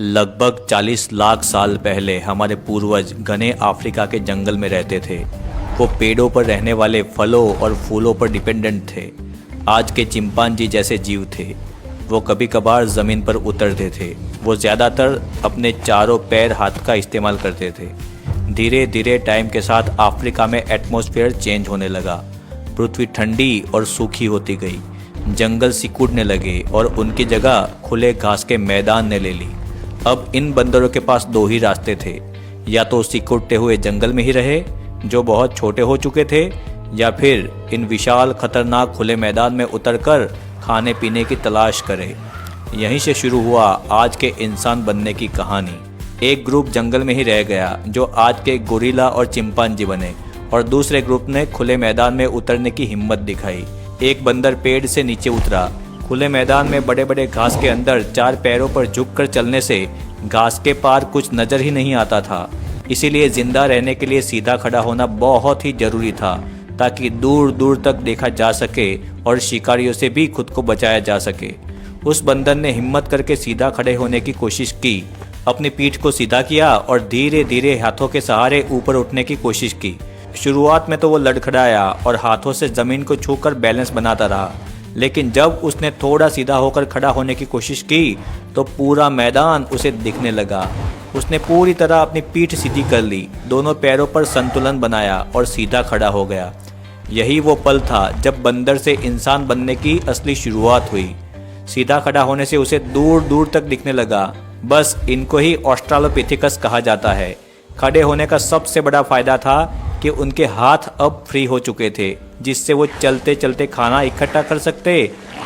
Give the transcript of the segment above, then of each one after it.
लगभग 40 लाख साल पहले हमारे पूर्वज घने अफ्रीका के जंगल में रहते थे। वो पेड़ों पर रहने वाले फलों और फूलों पर डिपेंडेंट थे। आज के चिंपांजी जैसे जीव थे। वो कभी कभार ज़मीन पर उतरते थे। वो ज़्यादातर अपने चारों पैर हाथ का इस्तेमाल करते थे। धीरे धीरे टाइम के साथ अफ्रीका में एटमॉस्फेयर चेंज होने लगा। पृथ्वी ठंडी और सूखी होती गई। जंगल सिकुड़ने लगे और उनकी जगह खुले घास के मैदान ने ले ली। अब इन बंदरों के पास दो ही रास्ते थे, या तो सिकुड़ते हुए जंगल में ही रहे जो बहुत छोटे हो चुके थे, या फिर इन विशाल खतरनाक खुले मैदान में उतरकर खाने पीने की तलाश करें। यहीं से शुरू हुआ आज के इंसान बनने की कहानी। एक ग्रुप जंगल में ही रह गया जो आज के गोरिल्ला और चिंपांजी बने, और दूसरे ग्रुप ने खुले मैदान में उतरने की हिम्मत दिखाई। एक बंदर पेड़ से नीचे उतरा। खुले मैदान में बड़े बड़े घास के अंदर चार पैरों पर झुककर चलने से घास के पार कुछ नजर ही नहीं आता था। इसीलिए जिंदा रहने के लिए सीधा खड़ा होना बहुत ही जरूरी था, ताकि दूर दूर तक देखा जा सके और शिकारियों से भी खुद को बचाया जा सके। उस बंदर ने हिम्मत करके सीधा खड़े होने की कोशिश की, अपनी पीठ को सीधा किया और धीरे धीरे हाथों के सहारे ऊपर उठने की कोशिश की। शुरुआत में तो वो लड़खड़ाया और हाथों से जमीन को छूकर बैलेंस बनाता रहा, लेकिन जब उसने थोड़ा सीधा होकर खड़ा होने की कोशिश की तो पूरा मैदान उसे दिखने लगा। उसने पूरी तरह अपनी पीठ सीधी कर ली, दोनों पैरों पर संतुलन बनाया और सीधा खड़ा हो गया। यही वो पल था जब बंदर से इंसान बनने की असली शुरुआत हुई। सीधा खड़ा होने से उसे दूर दूर तक दिखने लगा। बस इनको ही ऑस्ट्रालोपिथेकस कहा जाता है। खड़े होने का सबसे बड़ा फायदा था कि उनके हाथ अब फ्री हो चुके थे, जिससे वो चलते चलते खाना इकट्ठा कर सकते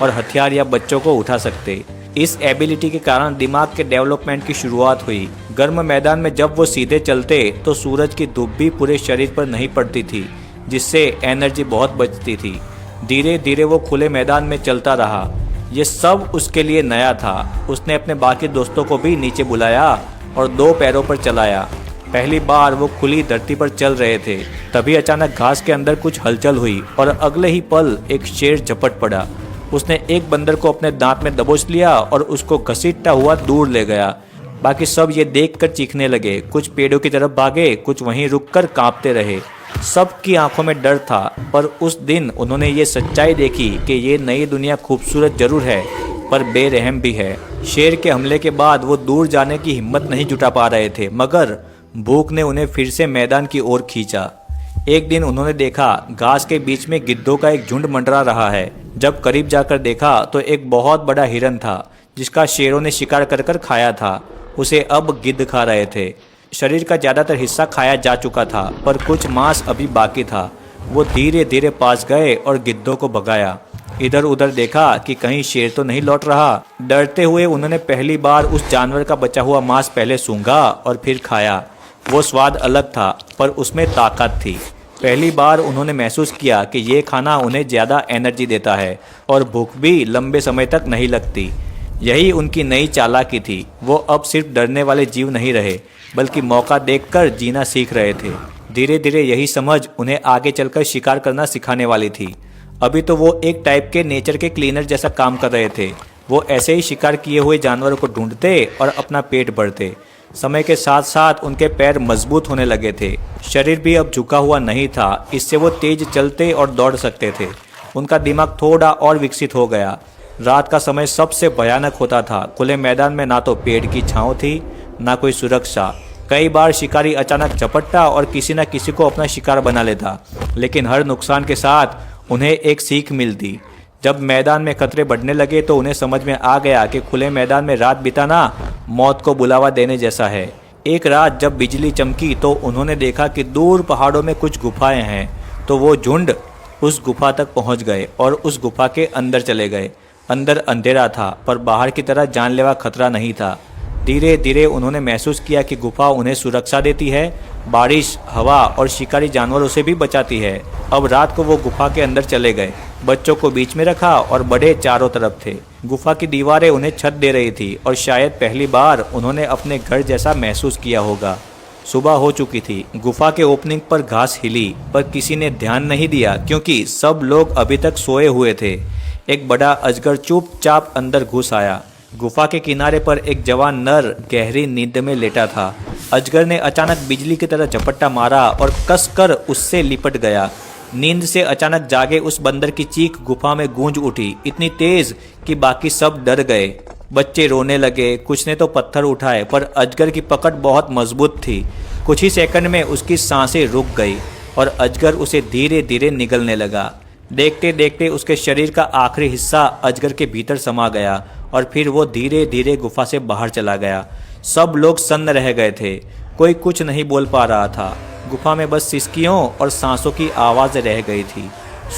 और हथियार या बच्चों को उठा सकते। इस एबिलिटी के कारण दिमाग के डेवलपमेंट की शुरुआत हुई। गर्म मैदान में जब वो सीधे चलते तो सूरज की धूप भी पूरे शरीर पर नहीं पड़ती थी, जिससे एनर्जी बहुत बचती थी। धीरे धीरे वो खुले मैदान में चलता रहा। ये सब उसके लिए नया था। उसने अपने बाकी दोस्तों को भी नीचे बुलाया और दो पैरों पर चलाया। पहली बार वो खुली धरती पर चल रहे थे, तभी अचानक घास के अंदर कुछ हलचल हुई और अगले ही पल एक शेर झपट पड़ा। उसने एक बंदर को अपने दांत में दबोच लिया और उसको घसीटता हुआ दूर ले गया। बाकी सब ये देखकर चीखने लगे। कुछ पेड़ों की तरफ भागे, कुछ वहीं रुककर कांपते रहे। सबकी आंखों में डर था, पर उस दिन उन्होंने ये सच्चाई देखी कि ये नई दुनिया खूबसूरत जरूर है, पर बेरहम भी है। शेर के हमले के बाद वो दूर जाने की हिम्मत नहीं जुटा पा रहे थे, मगर भूख ने उन्हें फिर से मैदान की ओर खींचा। एक दिन उन्होंने देखा घास के बीच में गिद्धों का एक झुंड मंडरा रहा है। जब करीब जाकर देखा तो एक बहुत बड़ा हिरन था, जिसका शेरों ने शिकार कर कर खाया था। उसे अब गिद्ध खा रहे थे। शरीर का ज़्यादातर हिस्सा खाया जा चुका था, पर कुछ मांस अभी बाकी था। वो धीरे धीरे पास गए और गिद्धों को भगाया। इधर उधर देखा कि कहीं शेर तो नहीं लौट रहा। डरते हुए उन्होंने पहली बार उस जानवर का बचा हुआ मांस पहले सूंघा और फिर खाया। वो स्वाद अलग था, पर उसमें ताकत थी। पहली बार उन्होंने महसूस किया कि ये खाना उन्हें ज़्यादा एनर्जी देता है और भूख भी लंबे समय तक नहीं लगती। यही उनकी नई चालाकी थी। वो अब सिर्फ डरने वाले जीव नहीं रहे, बल्कि मौका देखकर जीना सीख रहे थे। धीरे धीरे यही समझ उन्हें आगे चलकर शिकार करना सिखाने वाली थी। अभी तो वो एक टाइप के नेचर के क्लीनर जैसा काम कर रहे थे। वो ऐसे ही शिकार किए हुए जानवरों को ढूंढते और अपना पेट भरते। समय के साथ साथ उनके पैर मजबूत होने लगे थे। शरीर भी अब झुका हुआ नहीं था, इससे वो तेज चलते और दौड़ सकते थे। उनका दिमाग थोड़ा और विकसित हो गया। रात का समय सबसे भयानक होता था। खुले मैदान में ना तो पेड़ की छांव थी, ना कोई सुरक्षा। कई बार शिकारी अचानक झपटता और किसी न किसी को अपना शिकार बना लेता, लेकिन हर नुकसान के साथ उन्हें एक सीख मिलती। जब मैदान में खतरे बढ़ने लगे तो उन्हें समझ में आ गया कि खुले मैदान में रात बिताना मौत को बुलावा देने जैसा है। एक रात जब बिजली चमकी तो उन्होंने देखा कि दूर पहाड़ों में कुछ गुफाएं हैं। तो वो झुंड उस गुफा तक पहुंच गए और उस गुफा के अंदर चले गए। अंदर अंधेरा था, पर बाहर की तरह जानलेवा खतरा नहीं था। धीरे धीरे उन्होंने महसूस किया कि गुफा उन्हें सुरक्षा देती है, बारिश, हवा और शिकारी जानवरों से भी बचाती है। अब रात को वो गुफा के अंदर चले गए। बच्चों को बीच में रखा और बड़े चारों तरफ थे। गुफा की दीवारें उन्हें छत दे रही थी और शायद पहली बार उन्होंने अपने घर जैसा महसूस किया होगा। सुबह हो चुकी थी। गुफा के ओपनिंग पर घास हिली, पर किसी ने ध्यान नहीं दिया क्योंकि सब लोग अभी तक सोए हुए थे। एक बड़ा अजगर चुपचाप अंदर घुस आया। गुफा के किनारे पर एक जवान नर गहरी नींद में लेटा था। अजगर ने अचानक बिजली की तरह झपट्टा मारा और कसकर उससे लिपट गया। नींद से अचानक जागे उस बंदर की चीख गुफा में गूंज उठी, इतनी तेज कि बाकी सब डर गए। बच्चे रोने लगे, कुछ ने तो पत्थर उठाए, पर अजगर की पकड़ बहुत मजबूत थी। कुछ ही सेकंड में उसकी सांसें रुक गई और अजगर उसे धीरे धीरे निगलने लगा। देखते देखते उसके शरीर का आखिरी हिस्सा अजगर के भीतर समा गया और फिर वो धीरे धीरे गुफा से बाहर चला गया। सब लोग सन्न रह गए थे, कोई कुछ नहीं बोल पा रहा था। गुफा में बस सिसकियों और सांसों की आवाज़ रह गई थी।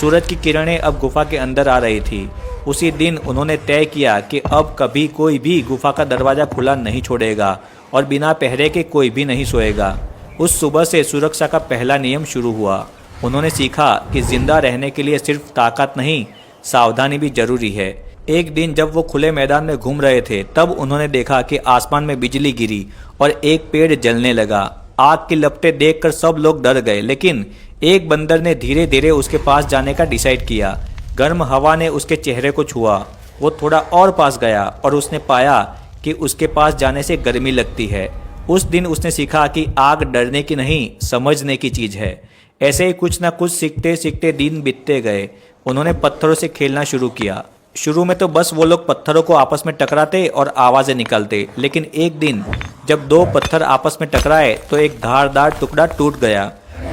सूरज की किरणें अब गुफा के अंदर आ रही थी। उसी दिन उन्होंने तय किया कि अब कभी कोई भी गुफा का दरवाज़ा खुला नहीं छोड़ेगा और बिना पहरे के कोई भी नहीं सोएगा। उस सुबह से सुरक्षा का पहला नियम शुरू हुआ। उन्होंने सीखा कि जिंदा रहने के लिए सिर्फ ताकत नहीं, सावधानी भी जरूरी है। एक दिन जब वो खुले मैदान में घूम रहे थे, तब उन्होंने देखा कि आसमान में बिजली गिरी और एक पेड़ जलने लगा। आग की लपटें देखकर सब लोग डर गए, लेकिन एक बंदर ने धीरे धीरे उसके पास जाने का डिसाइड किया। गर्म हवा ने उसके चेहरे को छुआ। वो थोड़ा और पास गया और उसने पाया कि उसके पास जाने से गर्मी लगती है। उस दिन उसने सीखा कि आग डरने की नहीं, समझने की चीज़ है। ऐसे ही कुछ ना कुछ सीखते सीखते दिन बीतते गए। उन्होंने पत्थरों से खेलना शुरू किया। शुरू में तो बस वो लोग पत्थरों को आपस में टकराते और आवाज़ें निकालते, लेकिन एक दिन जब दो पत्थर आपस में टकराए तो एक धारदार टुकड़ा टूट गया।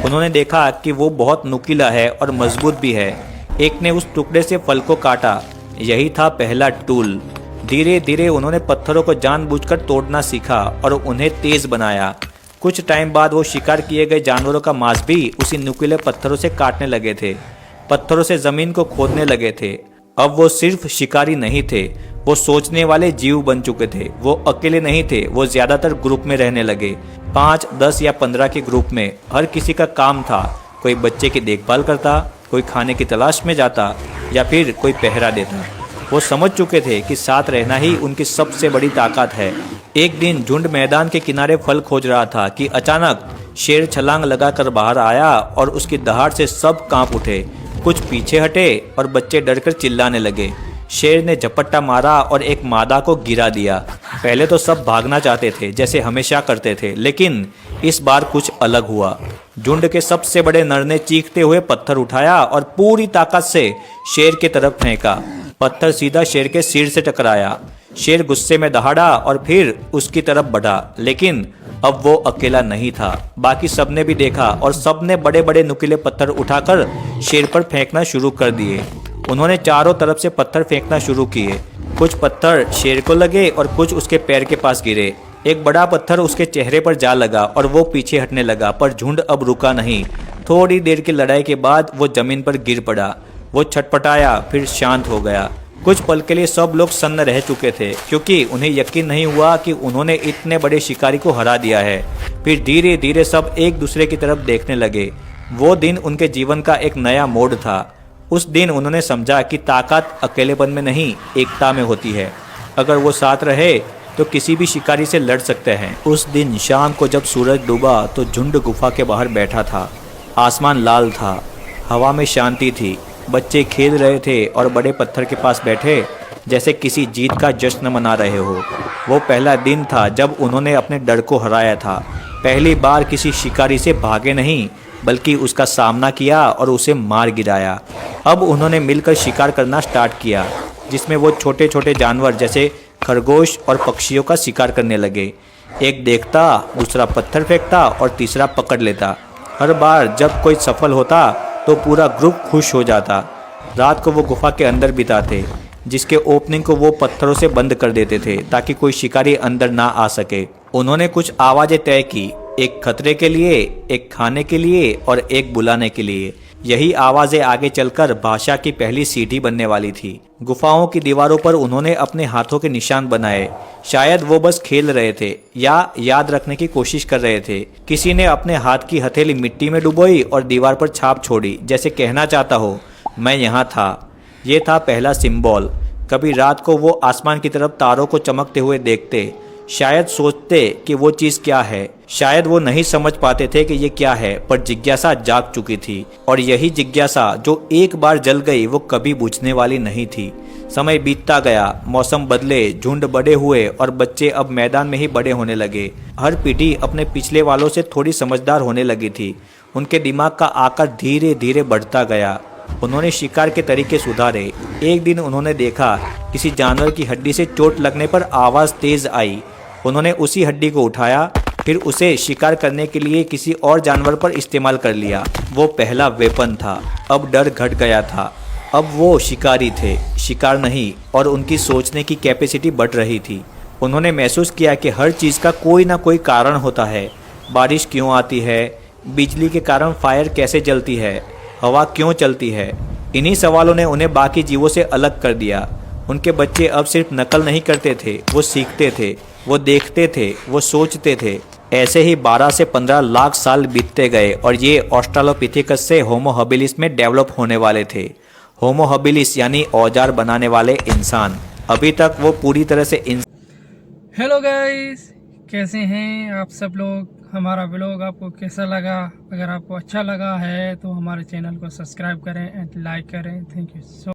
उन्होंने देखा कि वो बहुत नुकीला है और मजबूत भी है। एक ने उस टुकड़े से फल को काटा। यही था पहला टूल। धीरे धीरे उन्होंने पत्थरों को जानबूझकर तोड़ना सीखा और उन्हें तेज बनाया। कुछ टाइम बाद वो शिकार किए गए जानवरों का मांस भी उसी नुकीले पत्थरों से काटने लगे थे। पत्थरों से जमीन को खोदने लगे थे। अब वो सिर्फ शिकारी नहीं थे, वो सोचने वाले जीव बन चुके थे। वो अकेले नहीं थे, वो ज्यादातर ग्रुप में रहने लगे। 5, 10 या 15 के ग्रुप में। हर किसी का काम था। कोई बच्चे की देखभाल करता, कोई खाने की तलाश में जाता या फिर कोई पहरा देता। वो समझ चुके थे कि साथ रहना ही उनकी सबसे बड़ी ताकत है। एक दिन झुंड मैदान के किनारे फल खोज रहा था कि अचानक शेर छलांग लगाकर बाहर आया और उसकी दहाड़ से सब कांप उठे। कुछ पीछे हटे और बच्चे डरकर चिल्लाने लगे। शेर ने झपट्टा मारा और एक मादा को गिरा दिया। पहले तो सब भागना चाहते थे, जैसे हमेशा करते थे, लेकिन इस बार कुछ अलग हुआ। झुंड के सबसे बड़े नर ने चीखते हुए पत्थर उठाया और पूरी ताकत से शेर की तरफ फेंका। पत्थर सीधा शेर के सिर से टकराया। शेर गुस्से में दहाड़ा और फिर उसकी तरफ बढ़ा, लेकिन अब वो अकेला नहीं था। बाकी सबने भी देखा और सबने बड़े बड़े नुकीले पत्थर उठाकर शेर पर फेंकना शुरू कर दिए। उन्होंने चारों तरफ से पत्थर फेंकना शुरू किए। कुछ पत्थर शेर को लगे और कुछ उसके पैर के पास गिरे। एक बड़ा पत्थर उसके चेहरे पर जा लगा और वो पीछे हटने लगा, पर झुंड अब रुका नहीं। थोड़ी देर की लड़ाई के बाद वो जमीन पर गिर पड़ा। वो छटपटाया, फिर शांत हो गया। कुछ पल के लिए सब लोग सन्न रह चुके थे, क्योंकि उन्हें यकीन नहीं हुआ कि उन्होंने इतने बड़े शिकारी को हरा दिया है। फिर धीरे धीरे सब एक दूसरे की तरफ देखने लगे। वो दिन उनके जीवन का एक नया मोड़ था। उस दिन उन्होंने समझा कि ताकत अकेलेपन में नहीं, एकता में होती है। अगर वो साथ रहे तो किसी भी शिकारी से लड़ सकते हैं। उस दिन शाम को जब सूरज डूबा तो झुंड गुफा के बाहर बैठा था। आसमान लाल था, हवा में शांति थी। बच्चे खेल रहे थे और बड़े पत्थर के पास बैठे जैसे किसी जीत का जश्न मना रहे हो। वो पहला दिन था जब उन्होंने अपने डर को हराया था। पहली बार किसी शिकारी से भागे नहीं, बल्कि उसका सामना किया और उसे मार गिराया। अब उन्होंने मिलकर शिकार करना स्टार्ट किया, जिसमें वो छोटे छोटे जानवर जैसे खरगोश और पक्षियों का शिकार करने लगे। एक देखता, दूसरा पत्थर फेंकता और तीसरा पकड़ लेता। हर बार जब कोई सफल होता तो पूरा ग्रुप खुश हो जाता। रात को वो गुफा के अंदर बिताते, जिसके ओपनिंग को वो पत्थरों से बंद कर देते थे ताकि कोई शिकारी अंदर ना आ सके। उन्होंने कुछ आवाज़ें तय की, एक खतरे के लिए, एक खाने के लिए और एक बुलाने के लिए। यही आवाज़ें आगे चलकर भाषा की पहली सीढ़ी बनने वाली थी। गुफाओं की दीवारों पर उन्होंने अपने हाथों के निशान बनाए। शायद वो बस खेल रहे थे या याद रखने की कोशिश कर रहे थे। किसी ने अपने हाथ की हथेली मिट्टी में डुबोई और दीवार पर छाप छोड़ी, जैसे कहना चाहता हो, मैं यहाँ था। ये था पहला सिंबल। कभी रात को वो आसमान की तरफ तारों को चमकते हुए देखते। शायद सोचते कि वो चीज़ क्या है, शायद वो नहीं समझ पाते थे कि ये क्या है, पर जिज्ञासा जाग चुकी थी और यही जिज्ञासा जो एक बार जल गई वो कभी बुझने वाली नहीं थी। समय बीतता गया, मौसम बदले, झुंड बड़े हुए और बच्चे अब मैदान में ही बड़े होने लगे। हर पीढ़ी अपने पिछले वालों से थोड़ी समझदार होने लगी थी। उनके दिमाग का आकार धीरे धीरे बढ़ता गया। उन्होंने शिकार के तरीके सुधारे। एक दिन उन्होंने देखा किसी जानवर की हड्डी से चोट लगने पर आवाज़ तेज आई। उन्होंने उसी हड्डी को उठाया, फिर उसे शिकार करने के लिए किसी और जानवर पर इस्तेमाल कर लिया। वो पहला वेपन था। अब डर घट गया था। अब वो शिकारी थे, शिकार नहीं, और उनकी सोचने की कैपेसिटी बढ़ रही थी। उन्होंने महसूस किया कि हर चीज़ का कोई ना कोई कारण होता है। बारिश क्यों आती है, बिजली के कारण फायर कैसे जलती है, हवा क्यों चलती है। इन्हीं सवालों ने उन्हें बाकी जीवों से अलग कर दिया। उनके बच्चे अब सिर्फ नकल नहीं करते थे, वो सीखते थे, वो देखते थे, वो सोचते थे। ऐसे ही 12 से 15 लाख साल बीतते गए और ये ऑस्ट्रालोपिथेकस से होमो हबिलिस में डेवलप होने वाले थे। होमो हबिलिस यानी औजार बनाने वाले इंसान। अभी तक वो पूरी तरह से हेलो गाइस, कैसे हैं आप सब लोग। हमारा व्लॉग आपको कैसा लगा? अगर आपको अच्छा लगा है तो हमारे चैनल को सब्सक्राइब करें एंड लाइक करें। Thank you so